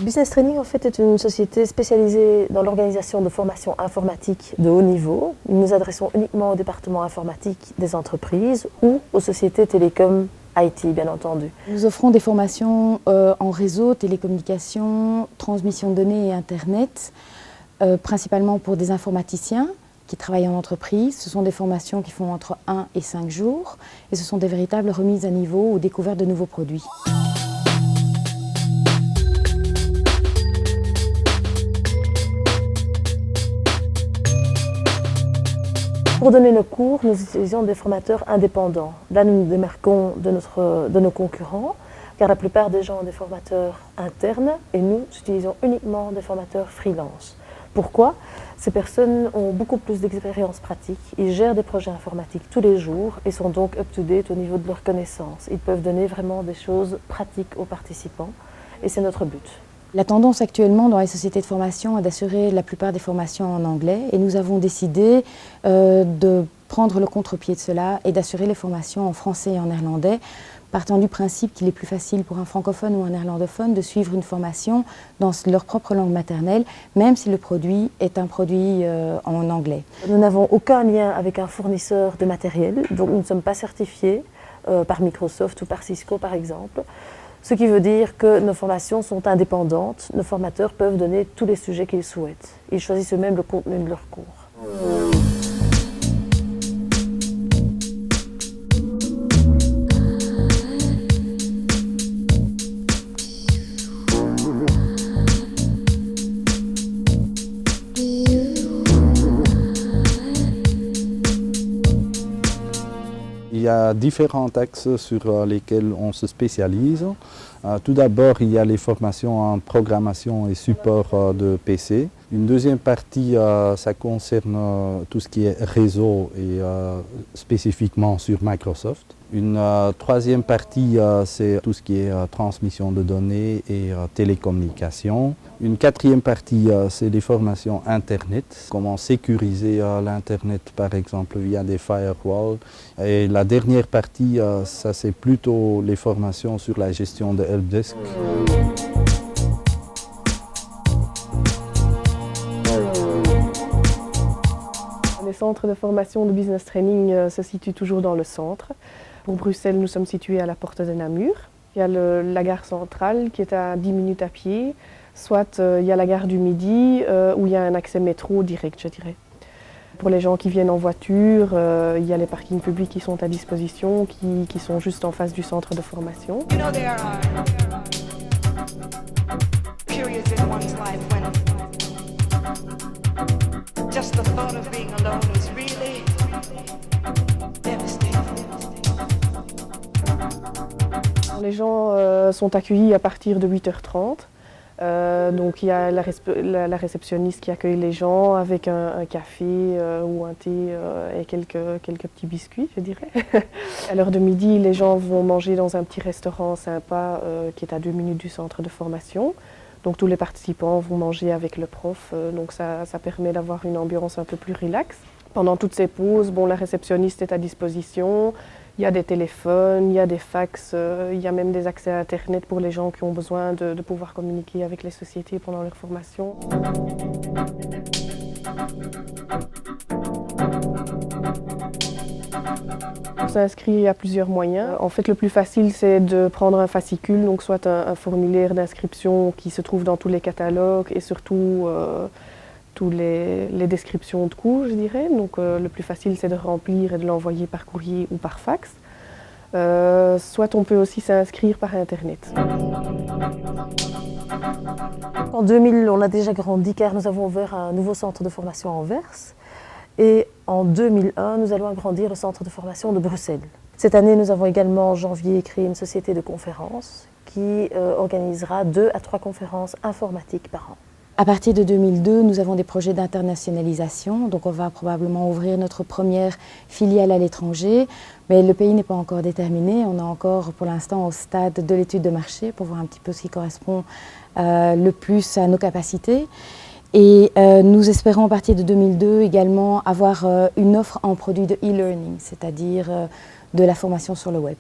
Business Training en fait est une société spécialisée dans l'organisation de formations informatiques de haut niveau. Nous nous adressons uniquement au département informatique des entreprises ou aux sociétés télécom IT bien entendu. Nous offrons des formations en réseau, télécommunications, transmission de données et Internet, principalement pour des informaticiens qui travaillent en entreprise. Ce sont des formations qui font entre 1 et 5 jours et ce sont des véritables remises à niveau ou découvertes de nouveaux produits. Pour donner nos cours, nous utilisons des formateurs indépendants. Là, nous nous démarquons de nos concurrents, car la plupart des gens ont des formateurs internes et nous utilisons uniquement des formateurs freelance. Pourquoi? Ces personnes ont beaucoup plus d'expérience pratique, ils gèrent des projets informatiques tous les jours et sont donc up-to-date au niveau de leurs connaissances. Ils peuvent donner vraiment des choses pratiques aux participants et c'est notre but. La tendance actuellement dans les sociétés de formation est d'assurer la plupart des formations en anglais et nous avons décidé de prendre le contre-pied de cela et d'assurer les formations en français et en néerlandais, partant du principe qu'il est plus facile pour un francophone ou un néerlandophone de suivre une formation dans leur propre langue maternelle, même si le produit est un produit en anglais. Nous n'avons aucun lien avec un fournisseur de matériel, donc nous ne sommes pas certifiés par Microsoft ou par Cisco par exemple. Ce qui veut dire que nos formations sont indépendantes, nos formateurs peuvent donner tous les sujets qu'ils souhaitent. Ils choisissent eux-mêmes le contenu de leurs cours. Il y a différents axes sur lesquels on se spécialise. Tout d'abord, il y a les formations en programmation et support de PC. Une deuxième partie, ça concerne tout ce qui est réseau et spécifiquement sur Microsoft. Une troisième partie, c'est tout ce qui est transmission de données et télécommunications. Une quatrième partie, c'est les formations Internet, comment sécuriser l'Internet par exemple via des firewalls. Et la dernière partie, ça c'est plutôt les formations sur la gestion de helpdesk. Les centres de formation de business training se situent toujours dans le centre. Pour Bruxelles, nous sommes situés à la porte de Namur. Il y a la gare centrale qui est à 10 minutes à pied. Soit il y a la gare du Midi où il y a un accès métro direct, je dirais. Pour les gens qui viennent en voiture, il y a les parkings publics qui sont à disposition, qui sont juste en face du centre de formation. Les gens sont accueillis à partir de 8h30. Donc il y a la réceptionniste qui accueille les gens avec un café ou un thé et quelques petits biscuits, je dirais. À l'heure de midi, les gens vont manger dans un petit restaurant sympa qui est à 2 minutes du centre de formation. Donc tous les participants vont manger avec le prof, donc ça permet d'avoir une ambiance un peu plus relaxe. Pendant toutes ces pauses, la réceptionniste est à disposition. Il y a des téléphones, il y a des fax, il y a même des accès à Internet pour les gens qui ont besoin de pouvoir communiquer avec les sociétés pendant leur formation. On s'inscrit à plusieurs moyens. En fait, le plus facile, c'est de prendre un fascicule, donc soit un formulaire d'inscription qui se trouve dans tous les catalogues et surtout toutes les descriptions de cours, je dirais. Donc le plus facile, c'est de remplir et de l'envoyer par courrier ou par fax. Soit on peut aussi s'inscrire par Internet. En 2000, on a déjà grandi car nous avons ouvert un nouveau centre de formation à Anvers. Et en 2001, nous allons agrandir le centre de formation de Bruxelles. Cette année, nous avons également en janvier créé une société de conférences qui organisera 2 à 3 conférences informatiques par an. À partir de 2002, nous avons des projets d'internationalisation, donc on va probablement ouvrir notre première filiale à l'étranger, mais le pays n'est pas encore déterminé, on est encore pour l'instant au stade de l'étude de marché pour voir un petit peu ce qui correspond le plus à nos capacités. Et nous espérons à partir de 2002 également avoir une offre en produit de e-learning, c'est-à-dire de la formation sur le web.